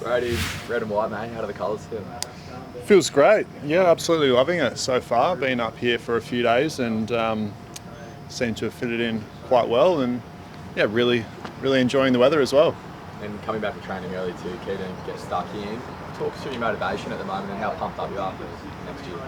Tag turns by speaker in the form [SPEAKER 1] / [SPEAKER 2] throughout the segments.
[SPEAKER 1] Brodie, red and white, mate. How do the colours feel?
[SPEAKER 2] Feels great. Yeah, absolutely loving it so far. Been up here for a few days and seem to have fitted in quite well, and yeah, really enjoying the weather as well.
[SPEAKER 1] And coming back to training early too, keen to get stuck in. Talk us through your motivation at the moment and how pumped up you are for next year.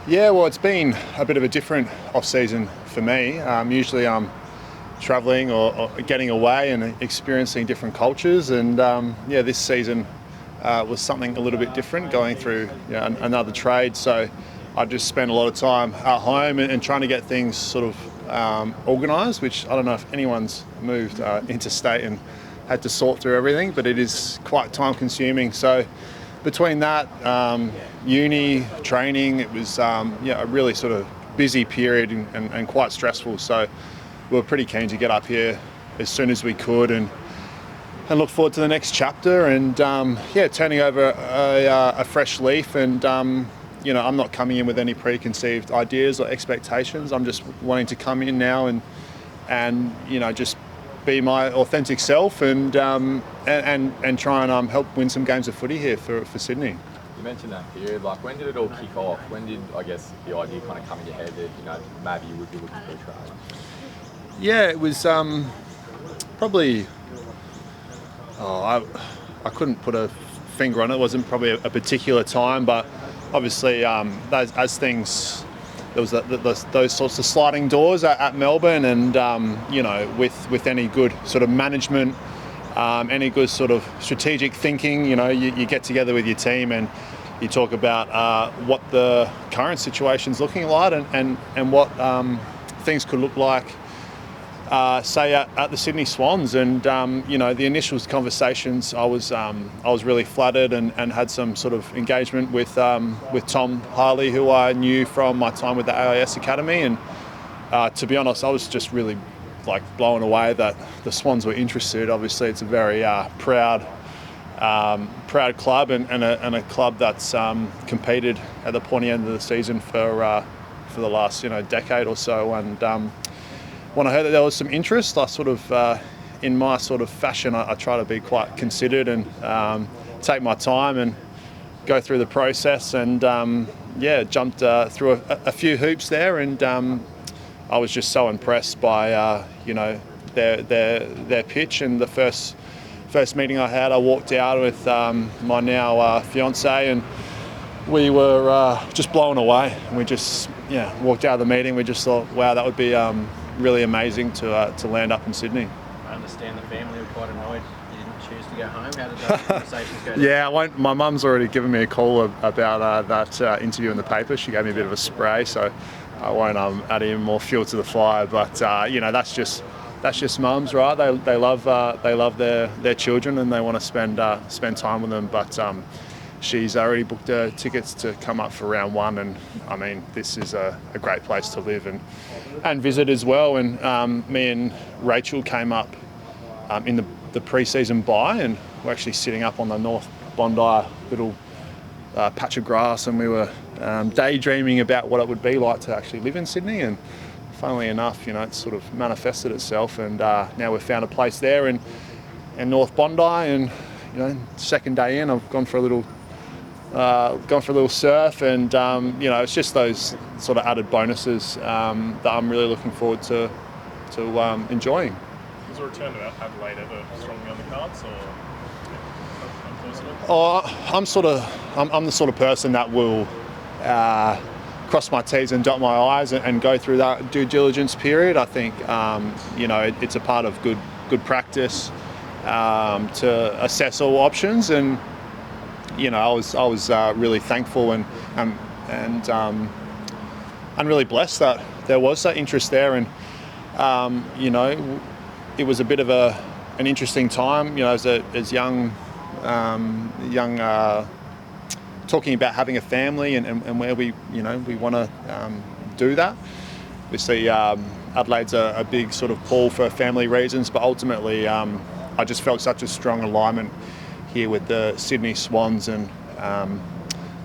[SPEAKER 2] Yeah, well, it's been a bit of a different off-season for me. Usually I'm travelling or getting away and experiencing different cultures, and this season was something a little bit different, going through another trade. So I just spent a lot of time at home and trying to get things sort of organised, which I don't know if anyone's moved interstate and had to sort through everything, but it is quite time consuming. So between that, uni, training, it was a really sort of busy period and quite stressful. So we were pretty keen to get up here as soon as we could and look forward to the next chapter and turning over a fresh leaf. And I'm not coming in with any preconceived ideas or expectations. I'm just wanting to come in now and just be my authentic self and try and help win some games of footy here for Sydney.
[SPEAKER 1] You mentioned that period. Like, when did it all kick off? When did, I guess, the idea kind of come in your head that maybe you would be looking for a trade?
[SPEAKER 2] Yeah, it was probably. I couldn't put a finger on it. It wasn't probably a particular time, but obviously as things, there was those sorts of sliding doors at Melbourne, and with any good sort of management, any good sort of strategic thinking, you get together with your team and you talk about what the current situation's looking like and what things could look like. Say at the Sydney Swans, and the initial conversations, I was really flattered and had some sort of engagement with Tom Harley, who I knew from my time with the AIS Academy, and to be honest, I was just really blown away that the Swans were interested. Obviously, it's a very proud club and a club that's competed at the pointy end of the season for the last decade or so, and. When I heard that there was some interest, I sort of, in my sort of fashion, I try to be quite considered and take my time and go through the process, and jumped through a few hoops there, and I was just so impressed by their pitch. And the first meeting I had, I walked out with my now fiance, and we were just blown away. We just walked out of the meeting. We just thought, wow, that would be really amazing to land up in Sydney.
[SPEAKER 3] I understand the family were quite annoyed you didn't choose to go home. How did those conversations go?
[SPEAKER 2] Yeah, my mum's already given me a call about that interview in the paper. She gave me a bit of a spray, so I won't add any more fuel to the fire. But that's just mums, right? They love their children and they want to spend time with them. But she's already booked tickets to come up for round one, and I mean, this is a great place to live and visit as well. And me and Rachel came up in the pre-season bye, and we're actually sitting up on the North Bondi little patch of grass, and we were daydreaming about what it would be like to actually live in Sydney. And funnily enough, it's sort of manifested itself, and now we've found a place there in North Bondi. And second day in, I've gone for a little surf, and it's just those sort of added bonuses that I'm really looking forward to enjoying.
[SPEAKER 4] Was a return to Adelaide ever strongly on the cards,
[SPEAKER 2] I'm the sort of person that will cross my T's and dot my I's and go through that due diligence period. I think it's a part of good practice to assess all options, and I was really thankful and really blessed that there was that interest there. And it was a bit of an interesting time, as young talking about having a family and where we want to do that. Obviously, Adelaide's a big sort of pull for family reasons, but ultimately I just felt such a strong alignment here with the Sydney Swans, and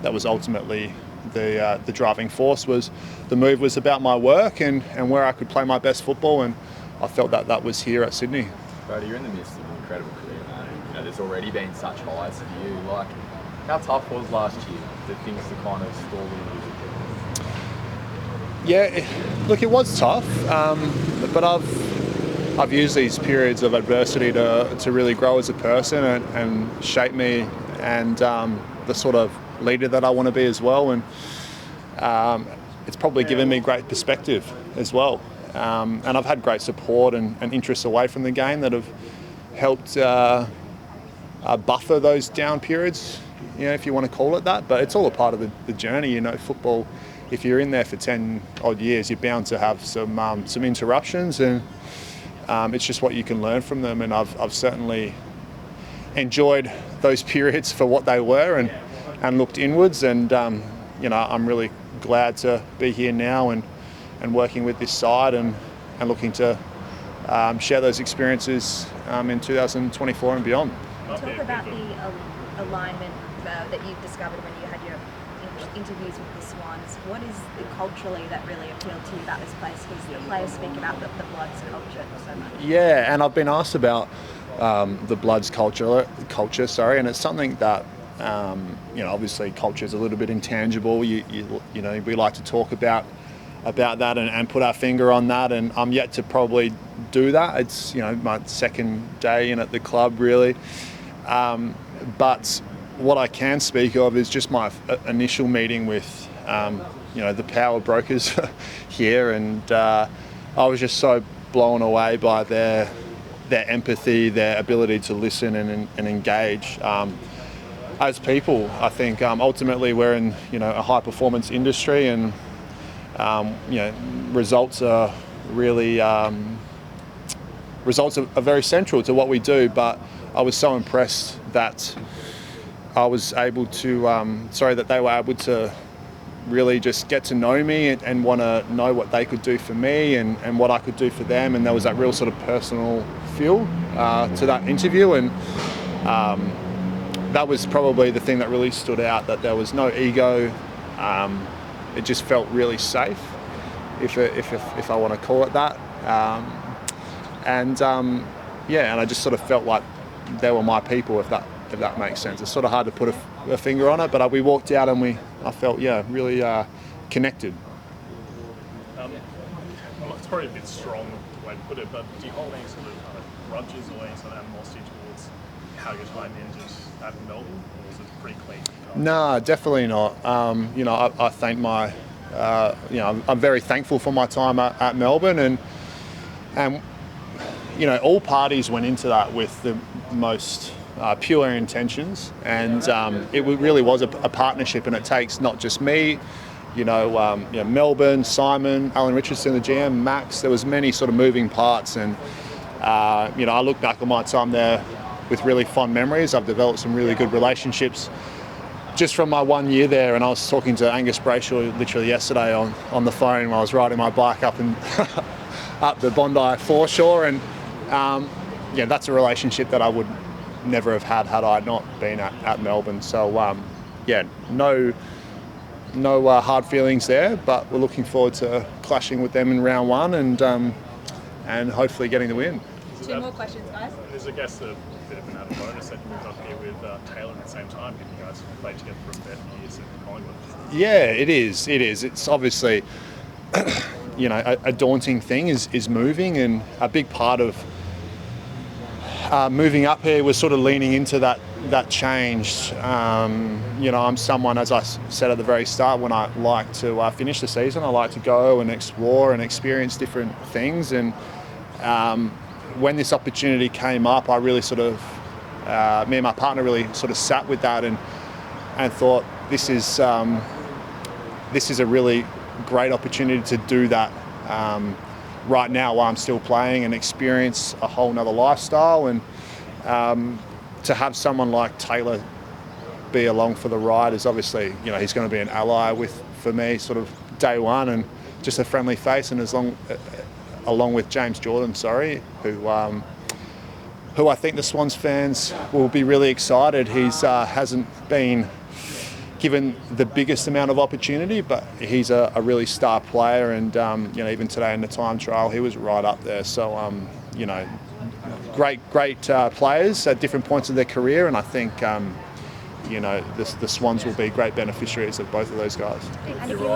[SPEAKER 2] that was ultimately the driving force. Was the move was about my work and where I could play my best football, and I felt that was here at Sydney.
[SPEAKER 1] Brodie, you're in the midst of an incredible career, man. You know, there's already been such highs for you. Like, how tough was last year for things to kind of stall a little bit?
[SPEAKER 2] Yeah, look, it was tough, but I've used these periods of adversity to really grow as a person and shape me and the sort of leader that I want to be as well. And it's probably given me great perspective as well. And I've had great support and interests away from the game that have helped buffer those down periods, you know, if you want to call it that. But it's all a part of the journey, you know. Football, if you're in there for 10 odd years, you're bound to have some interruptions, and it's just what you can learn from them. And I've certainly enjoyed those periods for what they were and looked inwards. And you know, I'm really glad to be here now and working with this side and looking to share those experiences in 2024 and beyond.
[SPEAKER 5] Talk about the alignment that you've discovered when you had your interviews with the Swans. What is it culturally that really appealed to you about this place? Because the players speak about the Bloods culture so much.
[SPEAKER 2] Yeah, and I've been asked about the Bloods culture, and it's something that you know, obviously culture is a little bit intangible. You know, we like to talk about that and put our finger on that, and I'm yet to probably do that. It's, you know, my second day in at the club really, but what I can speak of is just my initial meeting with you know, the power brokers here, and I was just so blown away by their empathy, their ability to listen and engage. As people, I think ultimately we're in, you know, a high performance industry, and you know, results are really very central to what we do. But I was so impressed that I was able to, that they were able to really just get to know me and want to know what they could do for me and what I could do for them. And there was that real sort of personal feel to that interview, and that was probably the thing that really stood out, that there was no ego. It just felt really safe, if I want to call it that. Yeah, and I just sort of felt like they were my people, if that makes sense. It's sort of hard to put a finger on it, but we walked out and I felt, yeah, really connected.
[SPEAKER 4] It's probably a bit strong way to put it, but do you hold any sort of grudges or any sort of animosity towards how your time ended at Melbourne, or was it pretty clean?
[SPEAKER 2] No, definitely not. You know, I thank my, you know, I'm very thankful for my time at Melbourne, and you know, all parties went into that with the most pure intentions, and it really was a partnership, and it takes not just me, you know, Melbourne, Simon, Alan Richardson, the GM, Max. There was many sort of moving parts, and you know, I look back on my time there with really fond memories. I've developed some really good relationships just from my 1 year there, and I was talking to Angus Brayshaw literally yesterday on the phone while I was riding my bike up the Bondi foreshore, and yeah, that's a relationship that I would never have had I not been at Melbourne. So yeah, no hard feelings there, but we're looking forward to clashing with them in round one and hopefully getting the win.
[SPEAKER 5] Two more questions, guys.
[SPEAKER 4] There's, I guess, a bit of an added bonus that you moved up here with Taylor at the same time, given you guys played together for a fair few years at Collingwood.
[SPEAKER 2] Yeah, it is. It's obviously you know, a daunting thing is moving, and a big part of moving up here was sort of leaning into that change. You know, I'm someone, as I said at the very start, when I like to finish the season, I like to go and explore and experience different things. And when this opportunity came up, I really sort of, me and my partner really sort of sat with that and thought, this is a really great opportunity to do that right now while I'm still playing and experience a whole nother lifestyle, and to have someone like Taylor be along for the ride is obviously, you know, he's going to be an ally for me sort of day one, and just a friendly face, and along with James Jordan, who I think the Swans fans will be really excited. He's hasn't been given the biggest amount of opportunity, but he's a really star player, and you know, even today in the time trial he was right up there. So you know, great players at different points of their career, and I think you know, the Swans will be great beneficiaries of both of those guys.
[SPEAKER 5] And
[SPEAKER 1] If your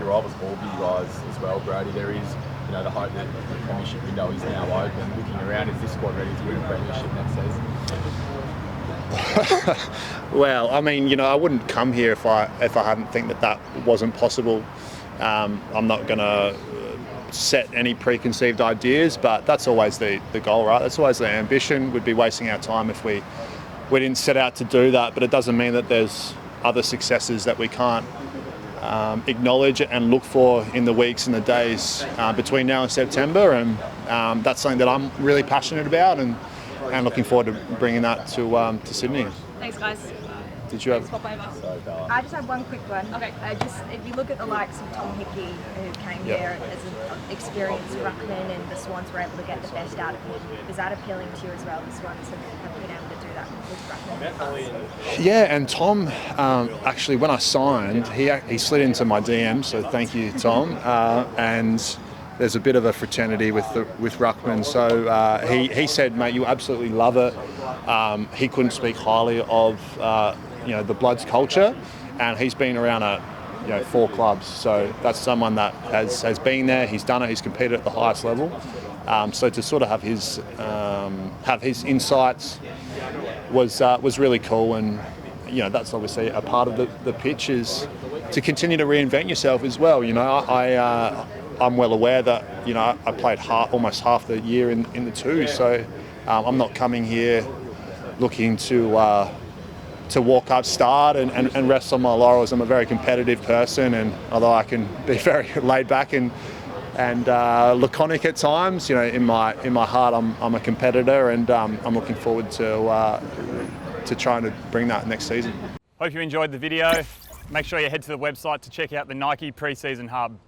[SPEAKER 1] rivals all be guys as well, Brodie, there is, you know, the hope that the premiership window is now open. Looking around, is this squad ready to win a premiership next season?
[SPEAKER 2] Well, I mean, you know, I wouldn't come here if I hadn't think that wasn't possible. I'm not going to set any preconceived ideas, but that's always the goal, right? That's always the ambition. We'd be wasting our time if we didn't set out to do that, but it doesn't mean that there's other successes that we can't acknowledge and look for in the weeks and the days between now and September, and that's something that I'm really passionate about, and looking forward to bringing that to Sydney.
[SPEAKER 5] Thanks, guys.
[SPEAKER 2] Did you have?
[SPEAKER 5] I just have one quick one. Okay. Just if you look at the likes of Tom Hickey, who came here as an experienced ruckman, and the Swans were able to get the best out of him, is that appealing to you as well? The Swans have been able to do that with ruckman.
[SPEAKER 2] Yeah, and Tom, actually, when I signed, he slid into my DM, so thank you, Tom. And there's a bit of a fraternity with Ruckman, so he said, mate, you absolutely love it. He couldn't speak highly of you know, the Bloods culture, and he's been around 4 clubs, so that's someone that has been there, he's done it, he's competed at the highest level. So to sort of have his insights was really cool, and you know, that's obviously a part of the pitch, is to continue to reinvent yourself as well. You know, I'm well aware that, you know, I played almost half the year in the 2, so I'm not coming here looking to walk up, start and rest on my laurels. I'm a very competitive person, and although I can be very laid back and laconic at times, you know, in my heart I'm a competitor, and I'm looking forward to trying to bring that next season.
[SPEAKER 6] Hope you enjoyed the video. Make sure you head to the website to check out the Nike pre-season hub.